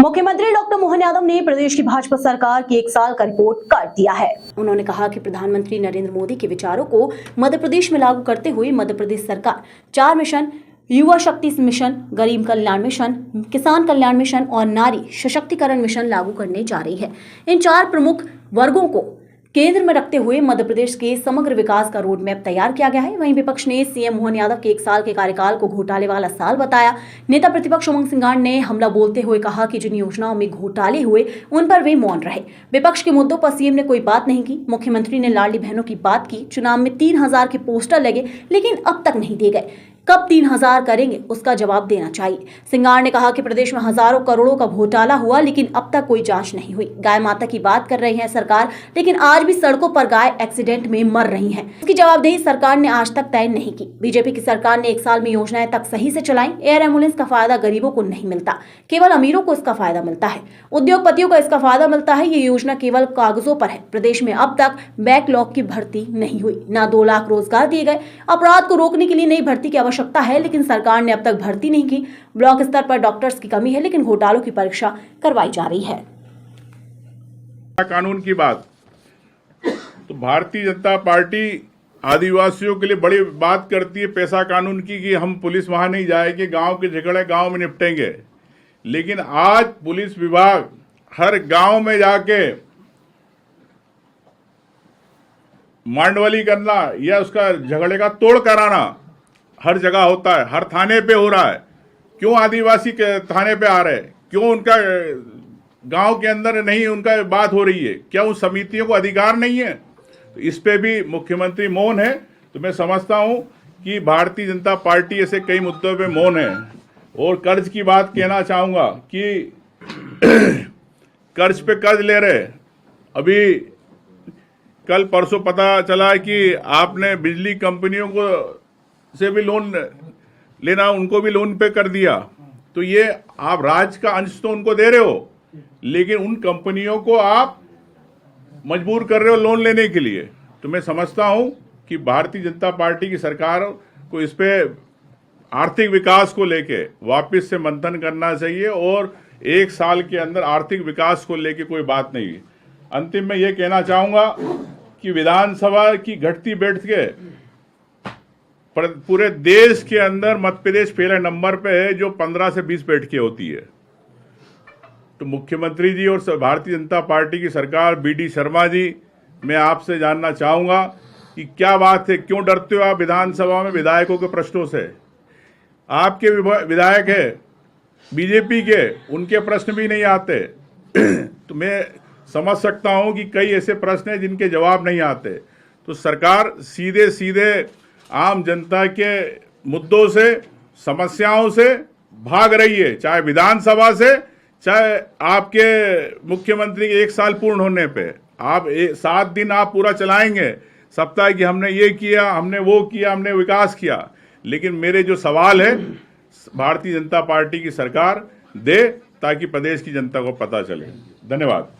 मुख्यमंत्री डॉक्टर मोहन यादव ने प्रदेश की भाजपा सरकार की 1 साल का रिपोर्ट कर दिया है। उन्होंने कहा कि प्रधानमंत्री नरेंद्र मोदी के विचारों को मध्य प्रदेश में लागू करते हुए मध्य प्रदेश सरकार 4 मिशन, युवा शक्ति मिशन, गरीब कल्याण मिशन, किसान कल्याण मिशन और नारी सशक्तिकरण मिशन लागू करने जा रही है। इन 4 प्रमुख वर्गों को केंद्र में रखते हुए मध्य प्रदेश के समग्र विकास का रोड मैप तैयार किया गया है। वहीं विपक्ष ने सीएम मोहन यादव के 1 साल के कार्यकाल को घोटाले वाला साल बताया। नेता प्रतिपक्ष उमंग सिंघार ने हमला बोलते हुए कहा कि जिन योजनाओं में घोटाले हुए उन पर वे मौन रहे। विपक्ष के मुद्दों पर सीएम ने कोई बात नहीं की। मुख्यमंत्री ने लाडली बहनों की बात की। चुनाव में 3000 के पोस्टर लगे लेकिन अब तक नहीं दिए गए। कब 3000 करेंगे उसका जवाब देना चाहिए। सिंघार ने कहा कि प्रदेश में हजारों करोड़ों का घोटाला हुआ लेकिन अब तक कोई जांच नहीं हुई। गाय माता की बात कर रही है सरकार, लेकिन आज भी सड़कों पर गाय एक्सीडेंट में मर रही हैं। इसकी जवाबदेही सरकार ने आज तक तय नहीं की। बीजेपी की सरकार ने 1 साल में योजनाएं तक सही से चलाई। एयर एम्बुलेंस का फायदा गरीबों को नहीं मिलता, केवल अमीरों को इसका फायदा मिलता है। उद्योगपतियों को इसका फायदा मिलता है। ये योजना केवल कागजों पर है। प्रदेश में अब तक बैकलॉग की भर्ती नहीं हुई, न 2 लाख रोजगार दिए गए। अपराध को रोकने के लिए नई भर्ती की आवश्यकता है, लेकिन सरकार ने अब तक भर्ती नहीं की। ब्लॉक स्तर पर डॉक्टर्स की कमी है, लेकिन घोटालों की परीक्षा करवाई जा रही है। कानून की बात तो भारतीय जनता पार्टी आदिवासियों के लिए बड़ी बात करती है पैसा कानून की, कि हम पुलिस वहां नहीं जाएंगे, गांव के झगड़े गांव में निपटेंगे। लेकिन आज पुलिस विभाग हर गांव में जाके मांडवली करना या उसका झगड़े का तोड़ कराना हर जगह होता है, हर थाने पे हो रहा है। क्यों आदिवासी के थाने पे आ रहे हैं? क्यों उनका गांव के अंदर नहीं उनका बात हो रही है? क्या उन समितियों को अधिकार नहीं है? तो इस पे भी मुख्यमंत्री मौन है। तो मैं समझता हूं कि भारतीय जनता पार्टी ऐसे कई मुद्दों पे मौन है। और कर्ज की बात कहना चाहूंगा कि कर्ज पे कर्ज ले रहे। अभी कल परसों पता चला कि आपने बिजली कंपनियों को से भी लोन लेना, उनको भी लोन पे कर दिया। तो ये आप राज्य का अंश तो उनको दे रहे हो, लेकिन उन कंपनियों को आप मजबूर कर रहे हो लोन लेने के लिए। तो मैं समझता हूं कि भारतीय जनता पार्टी की सरकार को इस पे आर्थिक विकास को लेके वापस से मंथन करना चाहिए और 1 साल के अंदर आर्थिक विकास को लेके कोई बात नहीं। अंतिम में ये कहना चाहूंगा कि विधानसभा की घटती बैठकें पूरे देश के अंदर मध्य प्रदेश पहले नंबर पे है, जो 15 से 20 बैठकें होती है। तो मुख्यमंत्री जी और भारतीय जनता पार्टी की सरकार, बीडी शर्मा जी, मैं आपसे जानना चाहूंगा कि क्या बात है, क्यों डरते हो आप विधानसभा में विधायकों के प्रश्नों से? आपके विधायक है बीजेपी के, उनके प्रश्न भी नहीं आते। तो मैं समझ सकता हूं कि कई ऐसे प्रश्न हैं जिनके जवाब नहीं आते। तो सरकार सीधे सीधे आम जनता के मुद्दों से, समस्याओं से भाग रही है, चाहे विधानसभा से, चाहे आपके मुख्यमंत्री के 1 साल पूर्ण होने पे। आप 7 दिन आप पूरा चलाएंगे सप्ताह कि हमने ये किया, हमने वो किया, हमने विकास किया। लेकिन मेरे जो सवाल है भारतीय जनता पार्टी की सरकार दे, ताकि प्रदेश की जनता को पता चले। धन्यवाद।